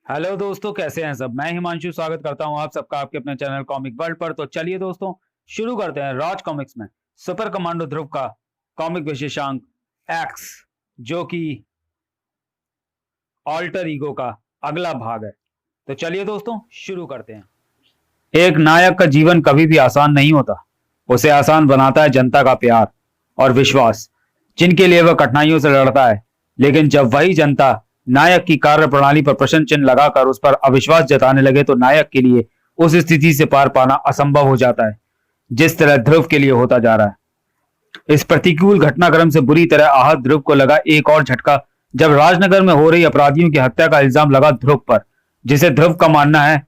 Hello दोस्तों, कैसे हैं सब। मैं हिमांशु स्वागत करता हूं आप सबका आपके अपने चैनल कॉमिक वर्ल्ड पर। तो चलिए दोस्तों, शुरू करते हैं राज कॉमिक्स में सुपर कमांडो ध्रुव का कॉमिक विशेषांक एक्स, जो कि ऑल्टर ईगो का अगला भाग है। तो चलिए दोस्तों, शुरू करते हैं। एक नायक का जीवन कभी भी आसान नहीं होता। उसे आसान बनाता है जनता का प्यार और विश्वास, जिनके लिए वह कठिनाइयों से लड़ता है। लेकिन जब वही जनता नायक की कार्य प्रणाली पर प्रश्न चिन्ह लगाकर उस पर अविश्वास जताने लगे, तो नायक के लिए उस स्थिति से पार पाना असंभव हो जाता है, जिस तरह ध्रुव के लिए होता जा रहा है। इस प्रतिकूल घटनाक्रम से बुरी तरह आहत ध्रुव को लगा एक और झटका, जब राजनगर में हो रही अपराधियों की हत्या का इल्जाम लगा ध्रुव पर, जिसे ध्रुव का मानना है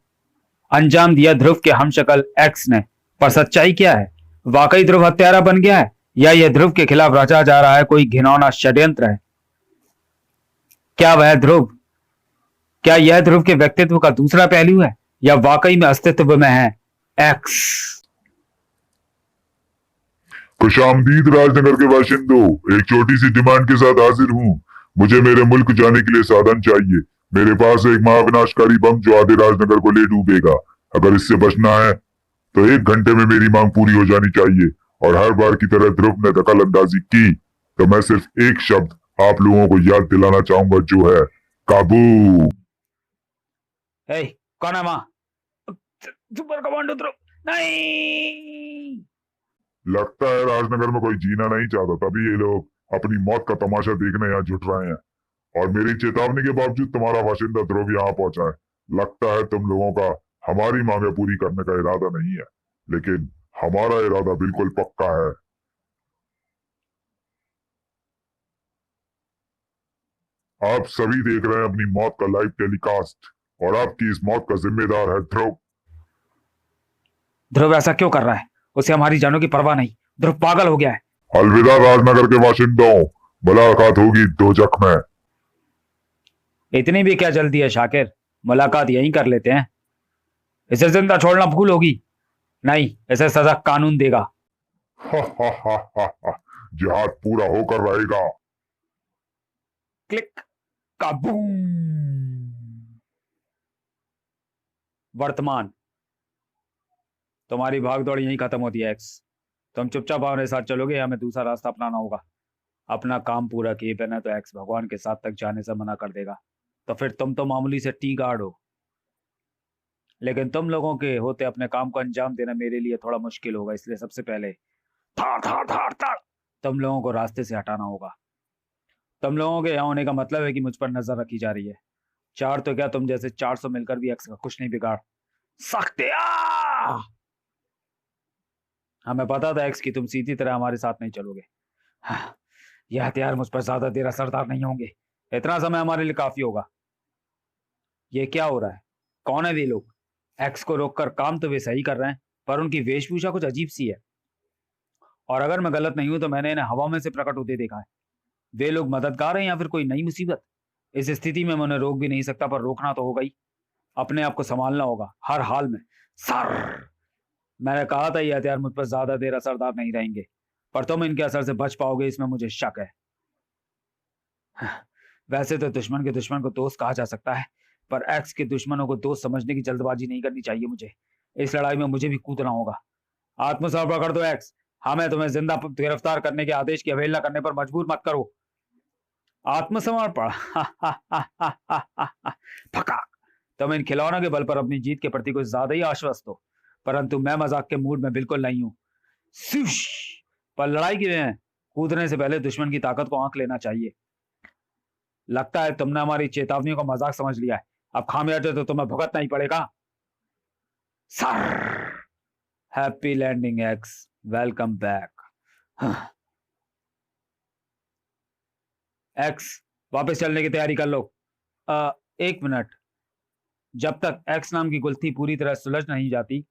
अंजाम दिया ध्रुव के हमशक्ल एक्स ने। पर सच्चाई क्या है? वाकई ध्रुव हत्यारा बन गया है, या यह ध्रुव के खिलाफ रचा जा रहा है कोई घिनौना षड्यंत्र है? क्या यह ध्रुव के व्यक्तित्व का दूसरा पहलू है, या वाकई में अस्तित्व में है एक्स? खुशामदीद राजनगर के बाशिंदों, एक छोटी सी डिमांड के साथ हाजिर हूँ। मुझे मेरे मुल्क जाने के लिए साधन चाहिए। मेरे पास है एक महाविनाशकारी बम जो आधे राजनगर को ले डूबेगा। अगर इससे बचना है तो 1 घंटे में मेरी मांग पूरी हो जानी चाहिए। और हर बार की तरह ध्रुव ने दखल अंदाजी की, तो मैं सिर्फ एक शब्द आप लोगों को याद दिलाना चाहूंगा, जो है काबू। हे, कौन है वहां? सुपर कमांडो ध्रुव नहीं। लगता है राजनगर में कोई जीना नहीं चाहता, तभी ये लोग अपनी मौत का तमाशा देखने यहाँ जुट रहे हैं। और मेरी चेतावनी के बावजूद तुम्हारा बाशिंदा ध्रुव यहाँ पहुंचा है। लगता है तुम लोगों का हमारी मांगे पूरी करने का इरादा नहीं है, लेकिन हमारा इरादा बिल्कुल पक्का है। आप सभी देख रहे हैं अपनी मौत का लाइव टेलीकास्ट, और आपकी इस मौत का जिम्मेदार है ध्रुव। ध्रुव ऐसा क्यों कर रहा है? उसे हमारी जानों की परवाह नहीं। ध्रुव पागल हो गया है। अलविदा राजनगर के बाशिंदों, मुलाकात होगी दोजख में। इतनी भी क्या जल्दी है शाकिर? मुलाकात यहीं कर लेते हैं। इसे जिंदा छोड़ना भूल होगी। नहीं, इसे सजा कानून देगा। जिहाद पूरा होकर रहेगा। क्लिक, काबूम। वर्तमान। तुम्हारी भागदौड़ यहीं खत्म होती है एक्स। तुम चुपचाप हमारे साथ चलोगे या हमें दूसरा रास्ता अपनाना होगा? अपना काम पूरा किए बिना तो एक्स भगवान के साथ तक जाने से मना कर देगा। तो फिर तुम तो मामूली से टी गार्ड हो, लेकिन तुम लोगों के होते अपने काम को अंजाम देना मेरे लिए थोड़ा मुश्किल होगा। इसलिए सबसे पहले थार थार थार थार तुम लोगों को रास्ते से हटाना होगा। तुम लोगों के यहाँ होने का मतलब है कि मुझ पर नजर रखी जा रही है। चार तो क्या, तुम जैसे 400 मिलकर भी एक्स का कुछ नहीं बिगाड़ सकते। हमें पता था एक्स की तुम सीधी तरह हमारे साथ नहीं चलोगे। यह हथियार मुझ पर ज्यादा देर असरदार नहीं होंगे। इतना समय हमारे लिए काफी होगा। ये क्या हो रहा है? कौन है वे लोग? एक्स को रोककर काम तो वे सही कर रहे हैं, पर उनकी वेशभूषा कुछ अजीब सी है। और अगर मैं गलत नहीं हूं तो मैंने इन्हें हवा में से प्रकट होते देखा है। वे लोग मददगार हैं या फिर कोई नई मुसीबत? इस स्थिति में मैं उन्हें रोक भी नहीं सकता, पर रोकना तो होगा ही। अपने आप को संभालना होगा हर हाल में। सर, मैंने कहा था ये हथियार मुझ पर ज्यादा देर असरदार नहीं रहेंगे, पर तुम इनके असर से बच पाओगे, इसमें मुझे शक है। वैसे तो दुश्मन के दुश्मन को दोस्त कहा जा सकता है, पर एक्स के दुश्मनों को दोस्त समझने की जल्दबाजी नहीं करनी चाहिए मुझे। इस लड़ाई में मुझे भी कूदना होगा। आत्मसमर्पण कर दो एक्स। हमें तुम्हें जिंदा गिरफ्तार करने के आदेश की अवहेलना करने पर मजबूर मत करो। आत्मसमर्पण। फकाक। तुम इन खिलौनों के बल पर अपनी जीत के प्रति कुछ ज्यादा ही आश्वस्त हो, परंतु मैं मजाक के मूड में बिल्कुल नहीं हूं। पर लड़ाई के लिए कूदने से पहले दुश्मन की ताकत को आंक लेना चाहिए। लगता है तुमने हमारी चेतावनियों को मजाक समझ लिया है। अब खामियाजा तो तुम्हें भुगतना ही पड़ेगा। Sir, happy landing X, welcome back. X, वापस चलने की तैयारी कर लो। 1 मिनट। जब तक एक्स नाम की गुत्थी पूरी तरह सुलझ नहीं जाती,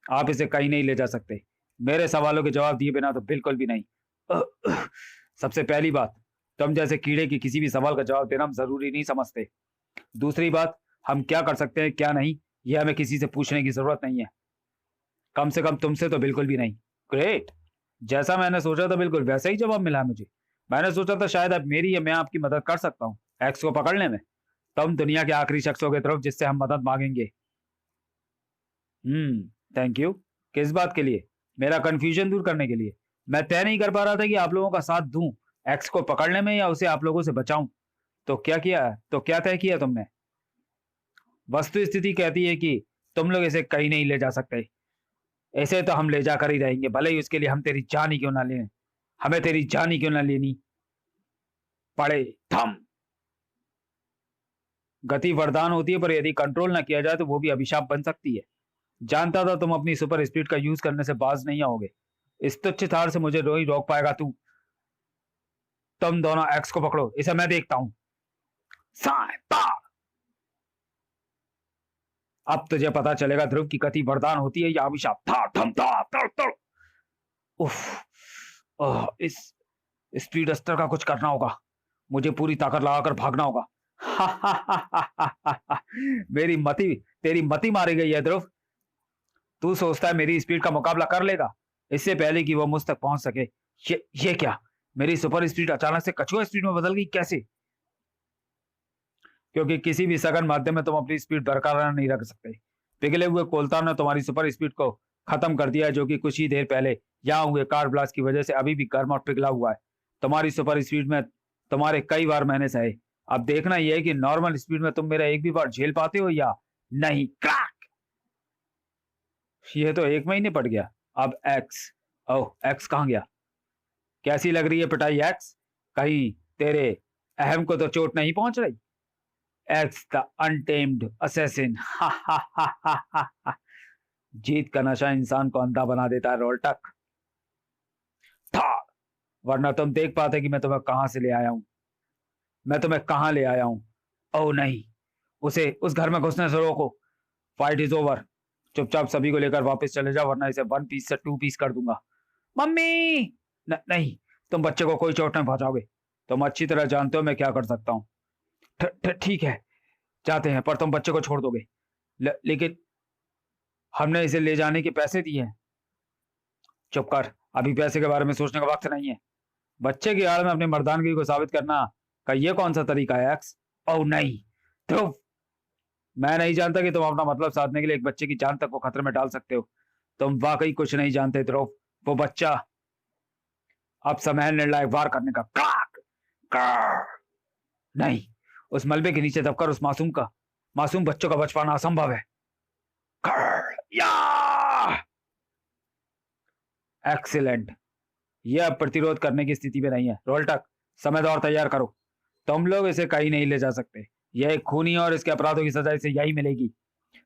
आप इसे कहीं नहीं ले जा सकते। मेरे सवालों के जवाब दिए बिना तो बिल्कुल भी नहीं। सबसे पहली बात, तुम जैसे कीड़े की किसी भी सवाल का जवाब देना हम जरूरी नहीं समझते। दूसरी बात, हम क्या कर सकते हैं क्या नहीं, यह हमें किसी से पूछने की जरूरत नहीं है। कम से कम तुमसे तो बिल्कुल भी नहीं। ग्रेट। जैसा मैंने सोचा था बिल्कुल वैसा ही जवाब मिला मुझे। मैंने सोचा था शायद अब मेरी या मैं आपकी मदद कर सकता हूँ एक्स को पकड़ने में, तुम दुनिया के आखिरी शख्स हो ध्रुव जिससे हम मदद मांगेंगे। Thank you. किस बात के लिए? मेरा कंफ्यूजन दूर करने के लिए। मैं तय नहीं कर पा रहा था कि आप लोगों का साथ दूं एक्स को पकड़ने में या उसे आप लोगों से बचाऊं। तो क्या तय किया तुमने? वस्तु स्थिति कहती है कि तुम लोग इसे कहीं नहीं ले जा सकते। ऐसे तो हम ले जाकर ही रहेंगे, भले ही उसके लिए हम तेरी जान ही क्यों ना लें। हमें तेरी जान ही क्यों ना लेनी पड़े। थम। गति वरदान होती है, पर यदि कंट्रोल ना किया जाए तो वो भी अभिशाप बन सकती है। जानता था तुम अपनी सुपर स्पीड का यूज करने से बाज नहीं आओगे। इस तुच्छ थार से मुझे नहीं रोक पाएगा तू। तुम दोनों एक्स को पकड़ो, इसे मैं देखता हूं। अब तुझे पता चलेगा ध्रुव की गति वरदान होती है या अभिशाप। था थम था तड़ तड़। उफ, इस स्पीड अस्तर का कुछ करना होगा। मुझे पूरी ताकत लगाकर भागना होगा। तेरी मति मारी गई है ध्रुव। तू सोचता है मेरी स्पीड का मुकाबला कर लेगा इससे पहले कि वो मुझ तक पहुंच सके। ये क्या? मेरी सुपर स्पीड अचानक से कछुआ स्पीड में बदल गई कैसे? क्योंकि किसी भी सघन माध्यम में तुम अपनी स्पीड बरकरार नहीं रख सकते। पिघले हुए कोलतान ने तुम्हारी सुपर स्पीड को खत्म कर दिया है, जो कि कुछ ही देर पहले यहाँ हुए कार ब्लास्ट की वजह से अभी भी गर्म और पिघला हुआ है। तुम्हारी सुपर स्पीड में तुम्हारे कई बार मैंने सहे। अब देखना यह है कि नॉर्मल स्पीड में तुम मेरा एक भी बार झेल पाते हो या नहीं। क्रैक। ये तो 1 महीने पड़ गया। अब एक्स। ओह, एक्स कहां गया? कैसी लग रही है पिटाई एक्स? कहीं तेरे अहम को तो चोट नहीं पहुंच रही? X the untamed assassin. जीत का नशा इंसान को अंधा बना देता है रोल्टक। था, वरना तुम देख पाते कि मैं तुम्हें कहां से ले आया हूं। मैं तुम्हें कहां ले आया हूं। ओह नहीं, उसे उस घर में घुसने से रोको। Fight is over. चुपचाप सभी को लेकर वापस चले जाओ, वरना इसे 1 पीस से 2 पीस कर दूंगा। मम्मी! नहीं, तुम बच्चे को कोई चोट नहीं पहुंचाओगे। तुम अच्छी तरह जानते हो मैं क्या कर सकता हूं। ठीक है, जाते हैं, पर तुम बच्चे को छोड़ दोगे। लेकिन हमने इसे ले जाने के पैसे दिए हैं। चुप कर, अभी पैसे के बारे में सोचने का वक्त नहीं है। बच्चे की आड़ में अपनी मर्दानगी को साबित करना का ये कौन सा तरीका है एक्स? ओह नहीं ध्रुव, मैं नहीं जानता कि तुम अपना मतलब साधने के लिए एक बच्चे की जान तक को खतरे में डाल सकते हो। तुम वाकई कुछ नहीं जानते ध्रुव। वो बच्चा अब समय है निर्णायक वार करने का। नहीं, उस मलबे के नीचे दबकर उस मासूम बच्चों का बच पाना असंभव है। एक्सीलेंट। यह अब प्रतिरोध करने की स्थिति में नहीं है। रोल्टक, समय दौर तैयार करो। तुम लोग इसे कहीं नहीं ले जा सकते। यह एक खूनी और इसके अपराधों की सजा इसे यही मिलेगी।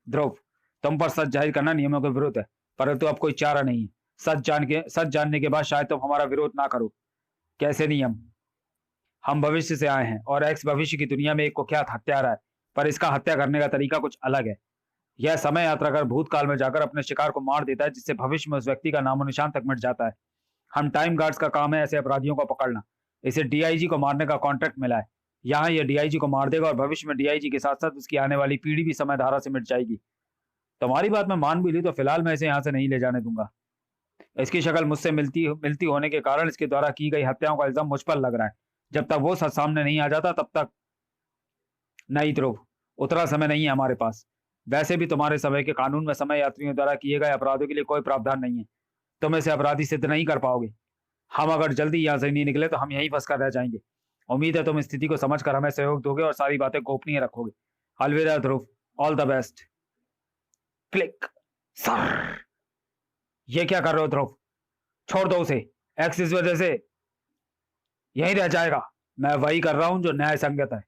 ध्रुव, तुम पर सच जाहिर करना नियमों के विरुद्ध है, परंतु अब कोई चारा नहीं है। सच जानने के बाद शायद तुम हमारा विरोध ना करो। कैसे नियम? हम भविष्य से आए हैं और एक्स भविष्य की दुनिया में एक कुख्यात हत्यारा है, पर इसका हत्या करने का तरीका कुछ अलग है। यह समय यात्रा कर भूतकाल में जाकर अपने शिकार को मार देता है, जिससे भविष्य में उस व्यक्ति का नामो निशान तक मिट जाता है। हम टाइम गार्ड्स का काम है ऐसे अपराधियों को पकड़ना। इसे डीआईजी को मारने का कॉन्ट्रैक्ट मिला है। यहाँ यह डीआईजी को मार देगा और भविष्य में डीआईजी के साथ साथ उसकी आने वाली पीढ़ी भी समय धारा से मिट जाएगी। तुम्हारी बात मैं मान भी ली तो फिलहाल मैं इसे यहाँ से नहीं ले जाने दूंगा। इसकी शक्ल मुझसे मिलती होने के कारण इसके द्वारा की गई हत्याओं का इल्जाम मुझ पर लग रहा है। जब तक वो सच सामने नहीं आ जाता तब तक नहीं ध्रुव, उतना समय नहीं है हमारे पास। वैसे भी तुम्हारे समय के कानून में समय यात्रियों द्वारा किए गए अपराधों के लिए कोई प्रावधान नहीं है। तुम इसे अपराधी सिद्ध नहीं कर पाओगे। हम अगर जल्दी यहाँ से नहीं निकले तो हम यहीं फंस कर रह जाएंगे। उम्मीद है तुम स्थिति को समझकर हमें सहयोग दोगे और सारी बातें गोपनीय रखोगे। अलविदा Dhruv, all the best. Click. Sir, ये क्या कर रहे हो ध्रुव? छोड़ दो उसे। एक्स इस वजह से यहीं रह जाएगा। मैं वही कर रहा हूं जो न्याय संगत है।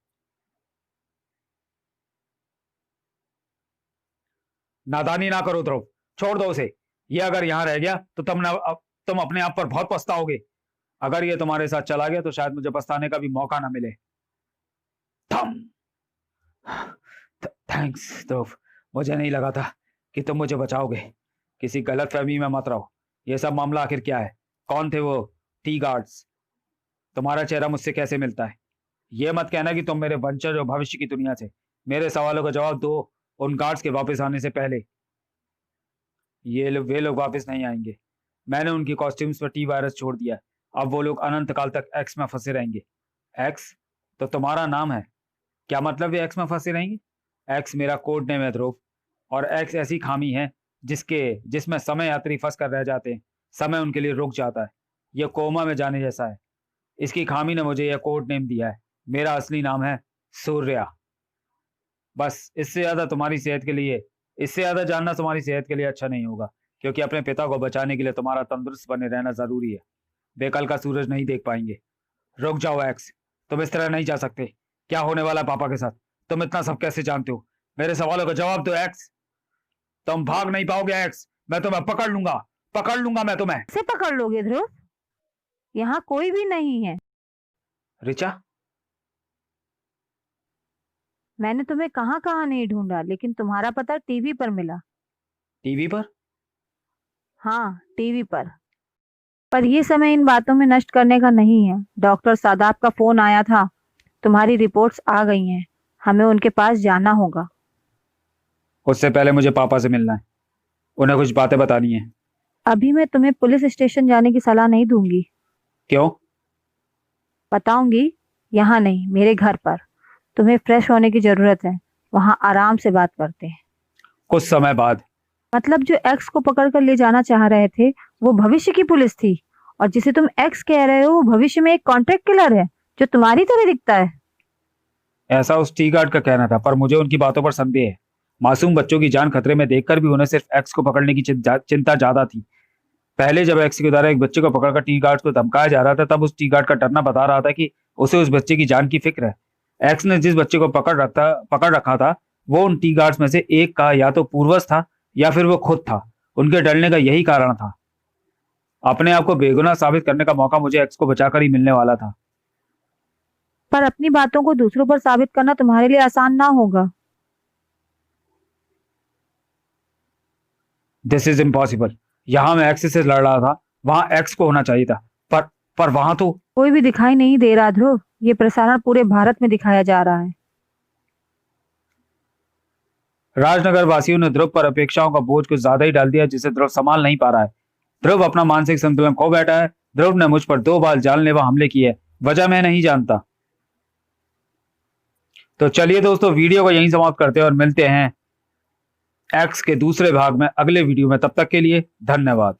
नादानी ना करो ध्रुव, छोड़ दो उसे। ये अगर यहां रह गया तो तुम अपने आप पर बहुत पछताओगे। अगर ये तुम्हारे साथ चला गया तो शायद मुझे पछताने का भी मौका ना मिले। थैंक्स ध्रुव, मुझे नहीं लगा था कि तुम मुझे बचाओगे। किसी गलत फहमी में मत रहो। यह सब मामला आखिर क्या है? कौन थे वो टी गार्ड्स? तुम्हारा चेहरा मुझसे कैसे मिलता है? यह मत कहना कि तुम मेरे वंशज हो भविष्य की दुनिया से। मेरे सवालों का जवाब दो उन गार्ड्स के वापस आने से पहले। वे लोग वापस नहीं आएंगे। मैंने उनकी कॉस्ट्यूम्स पर टी वायरस छोड़ दिया। अब वो लोग अनंत काल तक एक्स में फंसे रहेंगे। एक्स तो तुम्हारा नाम है। क्या मतलब ये एक्स में फंसे रहेंगे? एक्स मेरा कोड नेम है ध्रुव, और एक्स ऐसी खामी है जिसमें समय यात्री फंस कर रह जाते हैं, समय उनके लिए रुक जाता है। यह कोमा में जाने जैसा है। इसकी खामी ने मुझे यह कोड नेम दिया है। मेरा असली नाम है सूर्या। बस इससे ज्यादा जानना तुम्हारी सेहत के लिए अच्छा नहीं होगा, क्योंकि अपने पिता को बचाने के लिए तुम्हारा तंदुरुस्त बने रहना जरूरी है। बेकल का सूरज नहीं देख पाएंगे। रुक जाओ एक्स, तुम इस तरह नहीं जा सकते। क्या होने वाला है पापा के साथ? तुम इतना सब कैसे जानते हो? मेरे सवालों का जवाब दो एक्स। तुम भाग नहीं पाओगे एक्स, मैं तुम्हें पकड़ लूंगा मैं तुम्हें। कैसे पकड़ लोगे ध्रुव? यहाँ कोई भी नहीं है। रिचा, मैंने तुम्हें कहाँ कहाँ नहीं ढूंढा, लेकिन तुम्हारा पता टीवी पर मिला। टीवी पर? हाँ, टीवी पर ये समय इन बातों में नष्ट करने का नहीं है। डॉक्टर सादाब का फोन आया था। तुम्हारी रिपोर्ट्स आ गई हैं। हमें उनके पास जाना होगा। उससे पहले मुझे पापा से मिलना है। उन्हें कुछ बातें बतानी है। अभी मैं तुम्हें पुलिस स्टेशन जाने की सलाह नहीं दूंगी। क्यों? बताऊंगी, यहाँ नहीं, मेरे घर पर। तुम्हें फ्रेश होने की जरूरत है। वहाँ आराम से बात करते हैं। कुछ समय बाद? मतलब जो एक्स को पकड़ कर ले जाना चाह रहे थे वो भविष्य की पुलिस थी, और जिसे तुम एक्स कह रहे हो वो भविष्य में एक कॉन्ट्रैक्ट किलर है जो तुम्हारी तरह दिखता है। ऐसा उस टी गार्ड का कहना था, पर मुझे उनकी बातों पर संदेह है। मासूम बच्चों की जान खतरे में देखकर भी उन्हें सिर्फ एक्स को पकड़ने की चिंता ज्यादा थी। पहले जब एक्स के द्वारा एक बच्चे को पकड़कर टी गार्ड को धमकाया जा रहा था, तब उस टी गार्ड का डरना बता रहा था कि उसे उस बच्चे की जान की फिक्र है। एक्स ने जिस बच्चे को पकड़ रखा था वो उन टी गार्ड्स में से एक का या तो पूर्वज था या फिर वो खुद था। उनके डरने का यही कारण था। अपने आप को बेगुनाह साबित करने का मौका मुझे एक्स को बचाकर ही मिलने वाला था। पर अपनी बातों को दूसरों पर साबित करना तुम्हारे लिए आसान ना होगा। This is impossible. यहाँ मैं एक्स से लड़ रहा था, वहां एक्स को होना चाहिए था, पर वहां तो कोई भी दिखाई नहीं दे रहा ध्रुव। ये प्रसारण पूरे भारत में दिखाया जा रहा है। राजनगर वासियों ने ध्रुव पर अपेक्षाओं का बोझ कुछ ज्यादा ही डाल दिया, जिसे ध्रुव संभाल नहीं पा रहा है। ध्रुव अपना मानसिक संतुलन खो बैठा है। ध्रुव ने मुझ पर 2 बार जानलेवा हमले किए, वजह मैं नहीं जानता। तो चलिए दोस्तों, वीडियो को यहीं समाप्त करते हैं और मिलते हैं एक्स के दूसरे भाग में अगले वीडियो में। तब तक के लिए धन्यवाद।